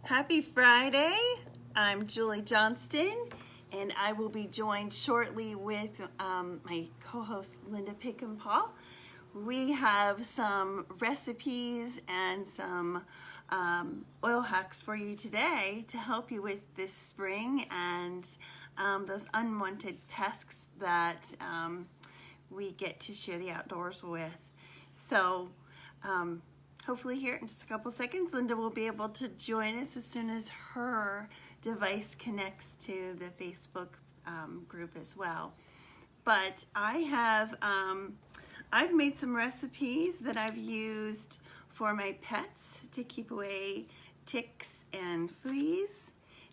Happy Friday. I'm Julie Johnston, and I will be joined shortly with my co-host Linda Pickenpaw. We have some recipes and some oil hacks for you today to help you with this spring and those unwanted pests that we get to share the outdoors with. So hopefully here in just a couple seconds, Linda will be able to join us as soon as her device connects to the Facebook group as well. But I've made some recipes that I've used for my pets to keep away ticks and fleas,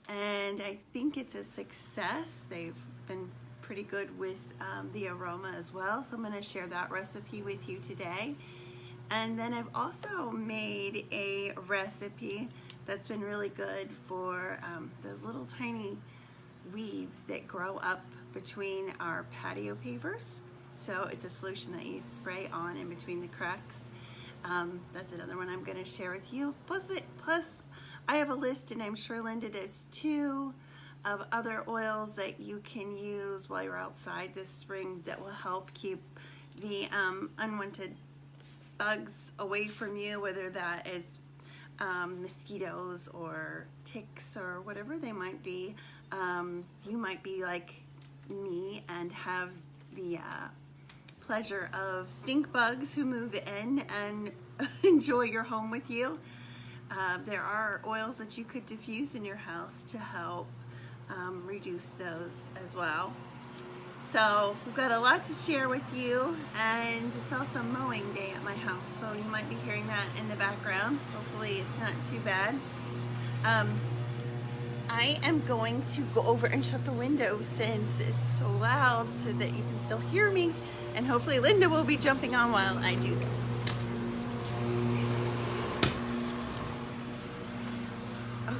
and I think it's a success. They've been pretty good with the aroma as well, so I'm going to share that recipe with you today. And then I've also made a recipe that's been really good for those little tiny weeds that grow up between our patio pavers. So it's a solution that you spray on in between the cracks. That's another one I'm going to share with you. Plus I have a list, and I'm sure Linda does too, of other oils that you can use while you're outside this spring that will help keep the unwanted bugs away from you, whether that is mosquitoes or ticks or whatever they might be. You might be like me and have the pleasure of stink bugs who move in and enjoy your home with you. There are oils that you could diffuse in your house to help reduce those as well. So we've got a lot to share with you, and it's also mowing day at my house, so you might be hearing that in the background. Hopefully it's not too bad. I am going to go over and shut the window since it's so loud so that you can still hear me, and hopefully Linda will be jumping on while I do this.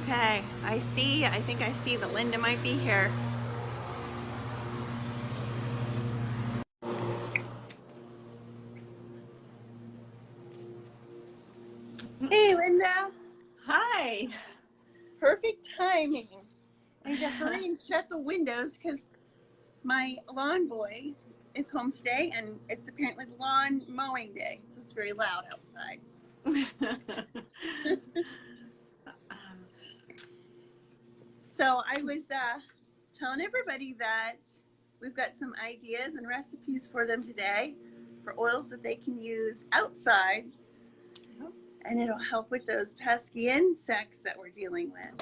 Okay, I think I see that Linda might be here. Hey, Linda. Hi. Perfect timing. I need to hurry and shut the windows because my lawn boy is home today, and it's apparently lawn mowing day, so it's very loud outside. So I was telling everybody that we've got some ideas and recipes for them today for oils that they can use outside, and it'll help with those pesky insects that we're dealing with.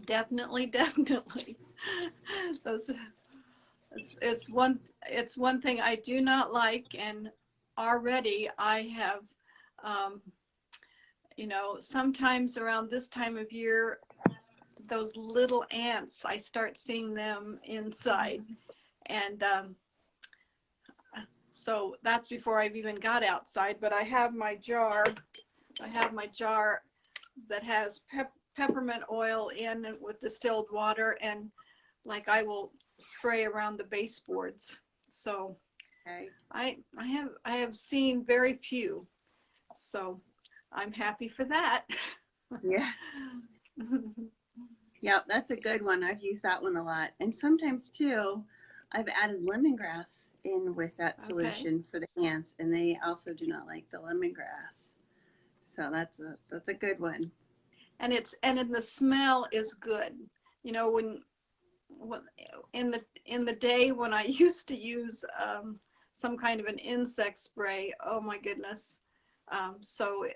Definitely. It's one thing I do not like, and already I have, sometimes around this time of year, those little ants, I start seeing them inside, and so that's before I've even got outside. But I have my jar that has peppermint oil in with distilled water, and like I will spray around the baseboards. So Okay. I have seen very few, so I'm happy for that. Yes. Yep, that's a good one. I've used that one a lot. And sometimes too, I've added lemongrass in with that solution for the ants, and they also do not like the lemongrass. So that's a good one. And then the smell is good. You know, when in the day when I used to use some kind of an insect spray, oh my goodness. So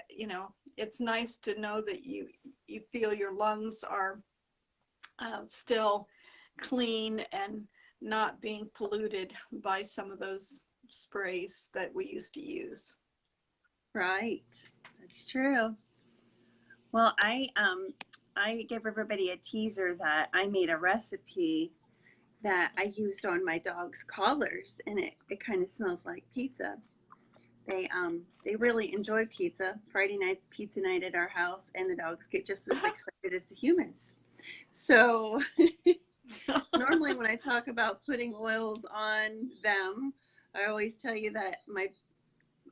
it's nice to know that you feel your lungs are still clean and not being polluted by some of those sprays that we used to use. Right, that's true. Well, I gave everybody a teaser that I made a recipe that I used on my dog's collars, and it kind of smells like pizza. They really enjoy pizza. Friday night's pizza night at our house, and the dogs get just as excited as the humans. So normally when I talk about putting oils on them, I always tell you that my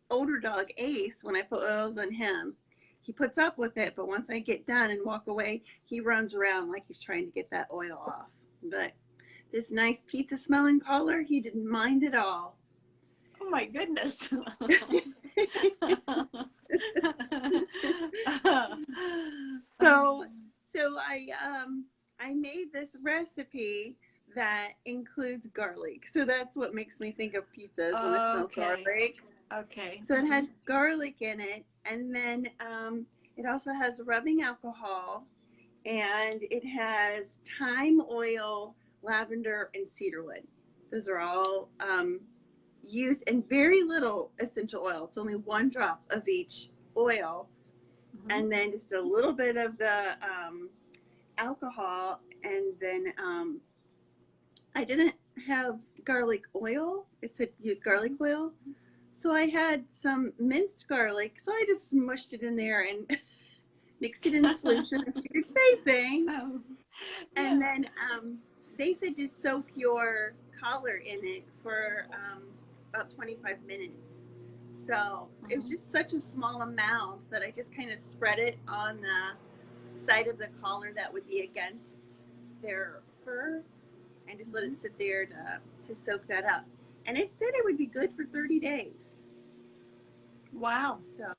older dog Ace, when I put oils on him, he puts up with it, but once I get done and walk away, he runs around like he's trying to get that oil off. But this nice pizza smelling collar, he didn't mind at all. Oh my goodness. So I made this recipe that includes garlic. So that's what makes me think of pizzas when I smell garlic. Okay. So it has garlic in it, and then it also has rubbing alcohol, and it has thyme oil, lavender, and cedarwood. Those are all used, and very little essential oil. It's only 1 drop of each oil, and then just a little bit of the alcohol, and then I didn't have garlic oil. It said use garlic oil. So I had some minced garlic. So I just smushed it in there and mixed it in the solution. I figured same thing. Oh, yeah. And then they said just soak your collar in it for about 25 minutes. So it was just such a small amount that I just kind of spread it on the side of the collar that would be against their fur, and just let it sit there to soak that up. And it said it would be good for 30 days. Wow. So,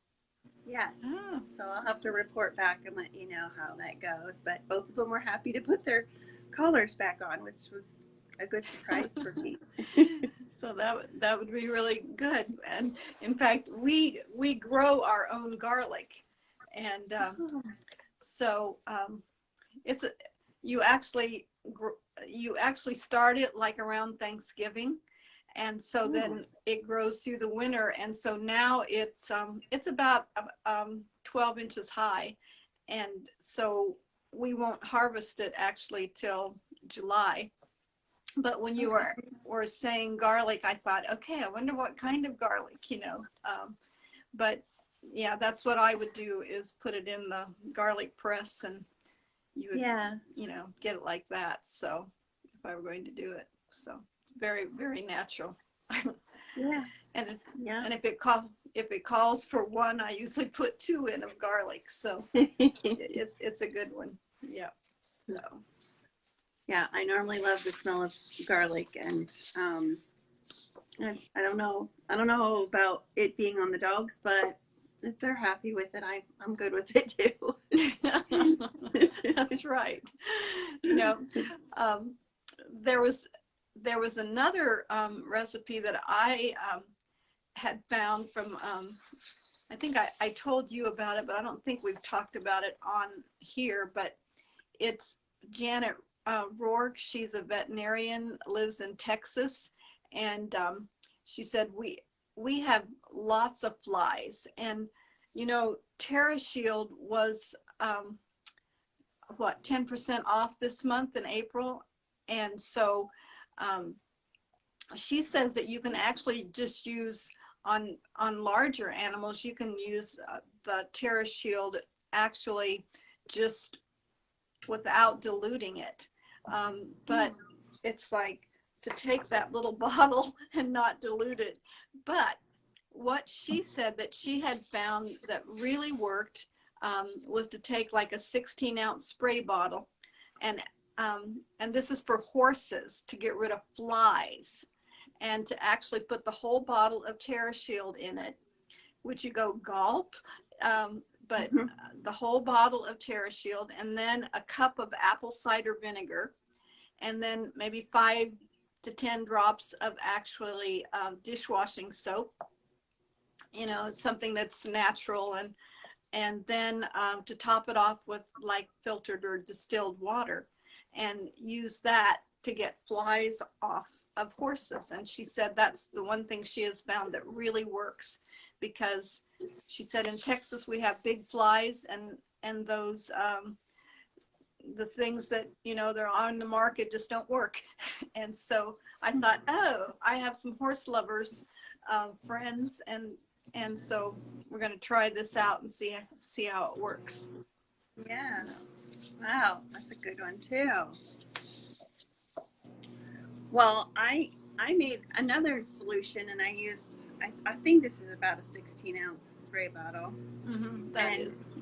yes. Oh. So I'll have to report back and let you know how that goes. But both of them were happy to put their collars back on, which was a good surprise for me. So that would be really good. And in fact, we grow our own garlic, and so it's you actually start it like around Thanksgiving, and so then it grows through the winter, and so now it's about 12 inches high, and so we won't harvest it actually till July. But when you were saying garlic, I thought, okay, I wonder what kind of garlic, but yeah, that's what I would do, is put it in the garlic press, and you would, get it like that. So if I were going to do it, so very, very natural. Yeah. And if it calls for 1, I usually put 2 in of garlic. So it's a good one. Yeah. So. Yeah, I normally love the smell of garlic, and I don't know about it being on the dogs, but if they're happy with it, I'm good with it too. That's right. There was another recipe that I had found from, I think I told you about it, but I don't think we've talked about it on here, but it's Janet Rourke. She's a veterinarian, lives in Texas, and she said we have lots of flies, and TerraShield was 10% off this month in April, and so she says that you can actually just use on larger animals. You can use the TerraShield actually just without diluting it. But it's like to take that little bottle and not dilute it. But what she said that she had found that really worked was to take like a 16-ounce spray bottle, and this is for horses, to get rid of flies, and to actually put the whole bottle of TerraShield in it, which you go gulp, but the whole bottle of TerraShield, and then a cup of apple cider vinegar, and then maybe 5 to 10 drops of actually dishwashing soap, something that's natural, and then to top it off with like filtered or distilled water, and use that to get flies off of horses. And she said that's the one thing she has found that really works, because she said in Texas we have big flies, and those the things that they're on the market just don't work. And so I thought, I have some horse lovers friends, and so we're going to try this out and see how it works. Yeah. Wow, that's a good one too. Well, I made another solution, and I used I think this is about a 16-ounce spray bottle. That And is.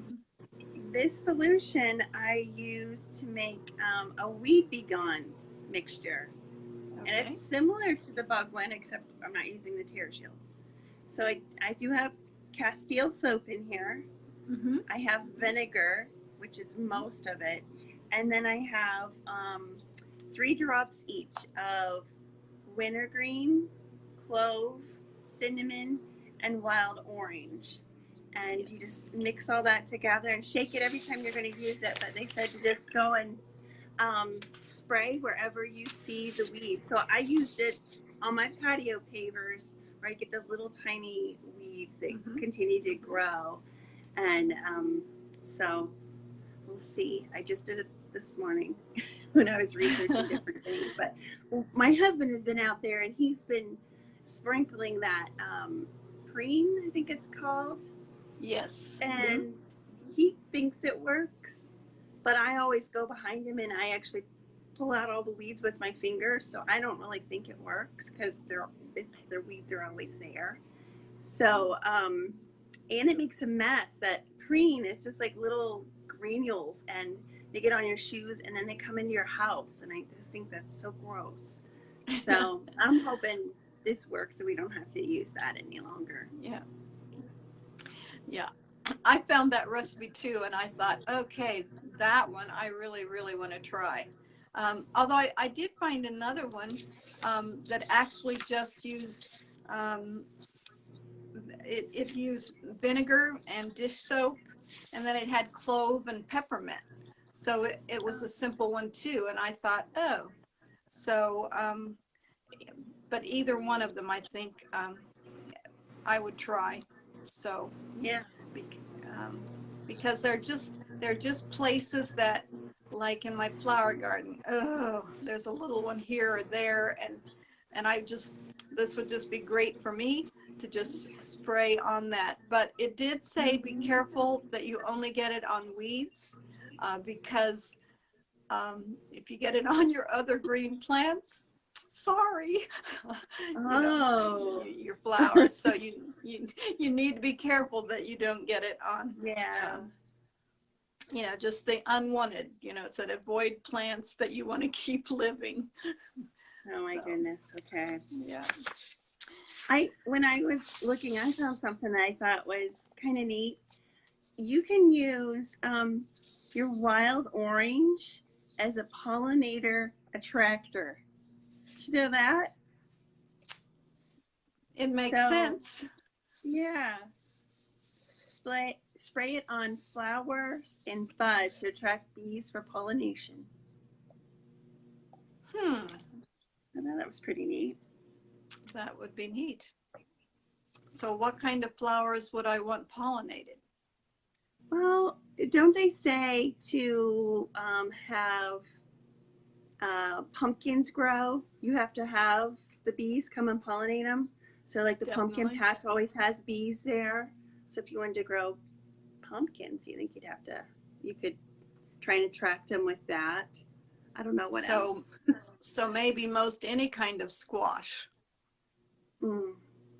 this solution I use to make a weed be gone mixture. Okay. And it's similar to the bug one, except I'm not using the tear shield. So I do have Castile soap in here. I have vinegar, which is most of it. And then I have 3 drops each of wintergreen, clove, cinnamon, and wild orange. And you just mix all that together and shake it every time you're going to use it. But they said to just go and spray wherever you see the weeds. So I used it on my patio pavers where I get those little tiny weeds that continue to grow. And so we'll see. I just did it this morning when I was researching different things. But my husband has been out there and he's been sprinkling that preen, I think it's called. Yes. And he thinks it works, but I always go behind him and I actually pull out all the weeds with my fingers. So I don't really think it works because their weeds are always there. So, and it makes a mess. That preen is just like little granules and they get on your shoes and then they come into your house. And I just think that's so gross. So I'm hoping this works so we don't have to use that any longer. Yeah. Yeah. I found that recipe too, and I thought, okay, that one I really, really want to try. Although I did find another one that actually just used, it used vinegar and dish soap, and then it had clove and peppermint. So it was a simple one too, and I thought, oh, so, but either one of them I think I would try. So yeah, because they're just places that, like in my flower garden, oh, there's a little one here or there, and this would just be great for me to just spray on that. But it did say be careful that you only get it on weeds, because if you get it on your other green plants, sorry, your flowers. So you need to be careful that you don't get it on. Yeah. Just the unwanted. It said avoid plants that you want to keep living. Oh my goodness. Okay. Yeah. When I was looking, I found something that I thought was kind of neat. You can use your wild orange as a pollinator attractor. Did you know that? It makes sense. Yeah. Spray it on flowers and buds to attract bees for pollination. I thought that was pretty neat. That would be neat. So what kind of flowers would I want pollinated? Well, don't they say to have pumpkins grow? You have to have the bees come and pollinate them. So like the pumpkin patch always has bees there. So if you wanted to grow pumpkins, you could try and attract them with that. I don't know what else. So maybe most any kind of squash.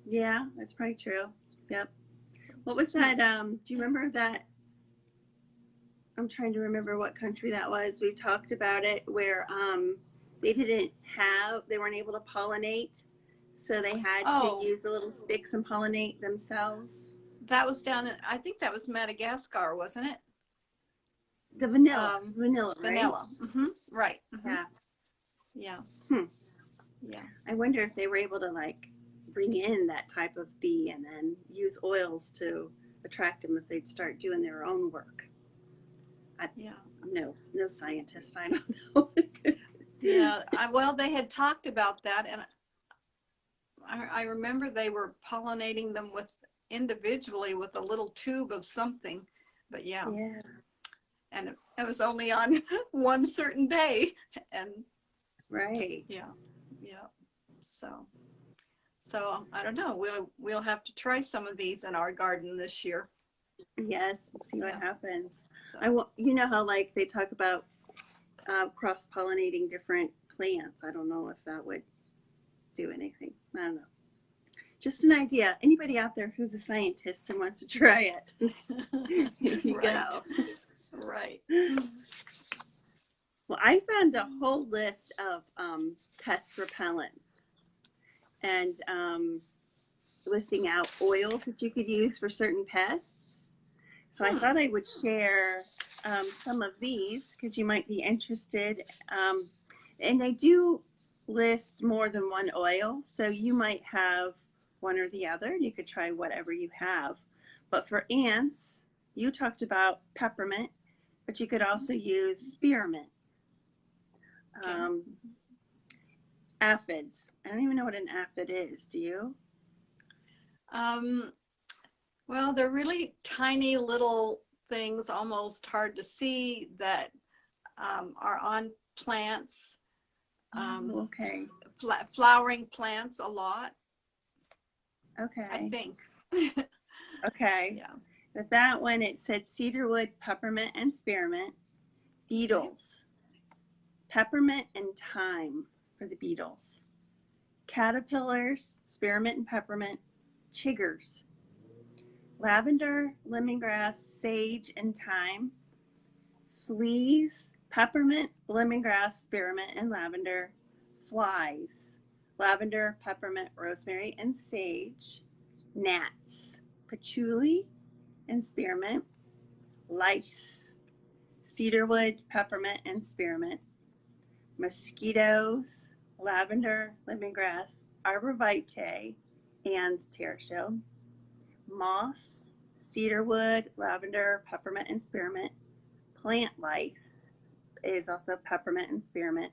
Yeah, that's probably true. Yep. What was that? Do you remember that? I'm trying to remember what country that was. We've talked about it where they weren't able to pollinate. So they had to use the little sticks and pollinate themselves. That was I think that was Madagascar, wasn't it? The vanilla, right? Vanilla. Right. Yeah. Yeah. Yeah. I wonder if they were able to like bring in that type of bee and then use oils to attract them if they'd start doing their own work. I'm no scientist. I don't know. Yeah. Well, they had talked about that, and I remember they were pollinating them individually with a little tube of something, but yeah. And it was only on one certain day, and right. Yeah. So I don't know. We'll have to try some of these in our garden this year. Yes, see what happens. So. You know how like they talk about cross-pollinating different plants. I don't know if that would do anything. I don't know. Just an idea. Anybody out there who's a scientist and wants to try it, here you Right. go. Right. Well, I found a whole list of pest repellents and listing out oils that you could use for certain pests. So I thought I would share some of these because you might be interested. And they do list more than one oil, so you might have one or the other. You could try whatever you have. But for ants, you talked about peppermint, but you could also use spearmint. Okay. Aphids. I don't even know what an aphid is. Do you? Well, they're really tiny little things, almost hard to see, that are on plants, Okay. flowering plants a lot, Okay. I think. Okay. Yeah. But that one, it said cedarwood, peppermint, and spearmint. Beetles. Peppermint and thyme for the beetles. Caterpillars, spearmint and peppermint. Chiggers. Lavender, lemongrass, sage, and thyme. Fleas, peppermint, lemongrass, spearmint, and lavender. Flies, lavender, peppermint, rosemary, and sage. Gnats, patchouli and spearmint. Lice, cedarwood, peppermint, and spearmint. Mosquitoes, lavender, lemongrass, arborvitae, and pterodactyl. Moss, cedarwood, lavender, peppermint, and spearmint. Plant lice is also peppermint and spearmint.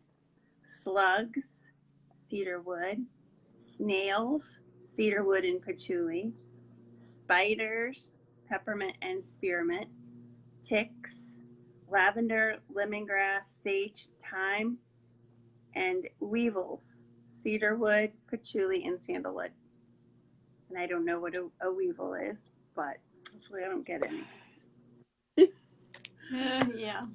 Slugs, cedarwood. Snails, cedarwood and patchouli. Spiders, peppermint and spearmint. Ticks, lavender, lemongrass, sage, thyme. And weevils, cedarwood, patchouli, and sandalwood. And I don't know what a weevil is, but hopefully I don't get any. Yeah.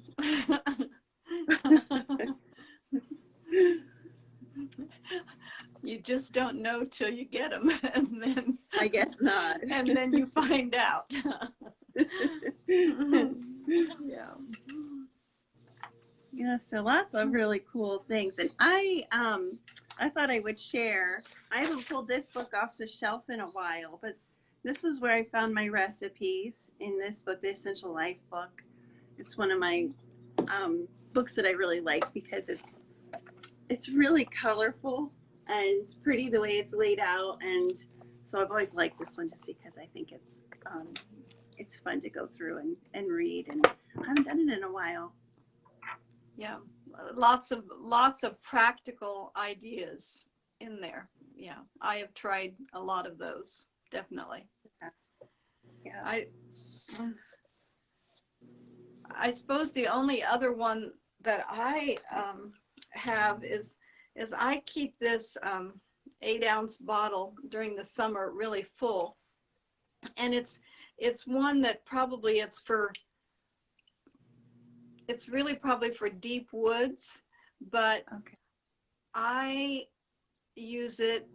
You just don't know till you get them, and then I guess not. and then you find out. Yeah. Yeah, so lots of really cool things. And I thought I would share. I haven't pulled this book off the shelf in a while, but this is where I found my recipes in this book, the Essential Life book. It's one of my books that I really like because it's really colorful and pretty the way it's laid out. And so I've always liked this one just because I think it's fun to go through and read. And I haven't done it in a while. Yeah, lots of practical ideas in there. Yeah, I have tried a lot of those, definitely. Yeah. I suppose the only other one that I have is I keep this 8-ounce bottle during the summer really full, and it's one that probably it's really probably for deep woods, but Okay. I use it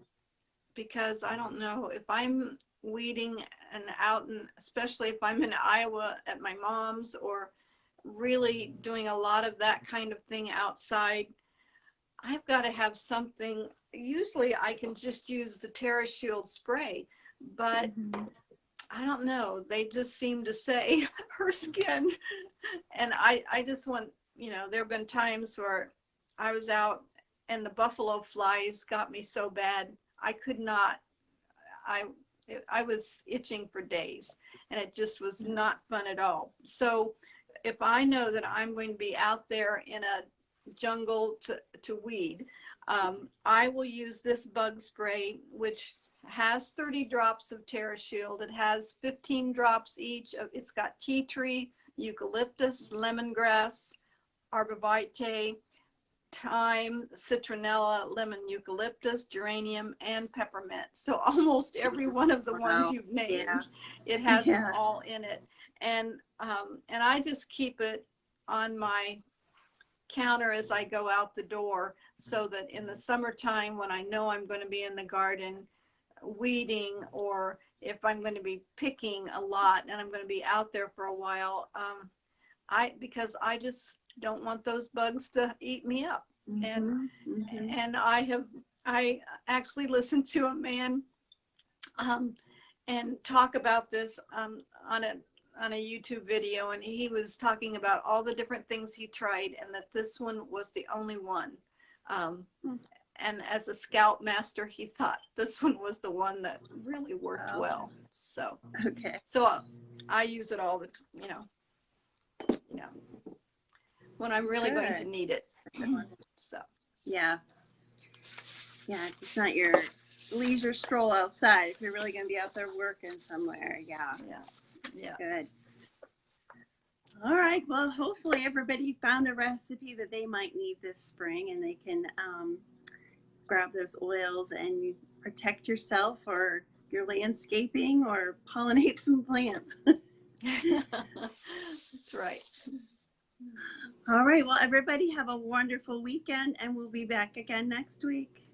because I don't know if I'm weeding and out, and especially if I'm in Iowa at my mom's or really doing a lot of that kind of thing outside, I've got to have something. Usually I can just use the TerraShield spray, but I don't know. They just seem to say her skin. And I just want, there have been times where I was out and the buffalo flies got me so bad, I could not, I was itching for days, and it just was not fun at all. So if I know that I'm going to be out there in a jungle to weed, I will use this bug spray, which has 30 drops of TerraShield. It has 15 drops each. It's got tea tree, eucalyptus, lemongrass, arborvitae, thyme, citronella, lemon eucalyptus, geranium, and peppermint. So almost every one of the ones you've named, it has them all in it. And I just keep it on my counter as I go out the door, so that in the summertime, when I know I'm going to be in the garden, weeding, or if I'm going to be picking a lot and I'm going to be out there for a while, because I just don't want those bugs to eat me up. And I actually listened to a man and talk about this on a YouTube video, and he was talking about all the different things he tried, and that this one was the only one. And as a scout master, he thought this one was the one that really worked well. So I use it all the, when I'm really going to need it. So yeah, it's not your leisure stroll outside. If you're really going to be out there working somewhere, yeah. Good. All right. Well, hopefully everybody found the recipe that they might need this spring, and they can grab those oils and you protect yourself or your landscaping or pollinate some plants. That's right. All right. Well, everybody have a wonderful weekend, and we'll be back again next week.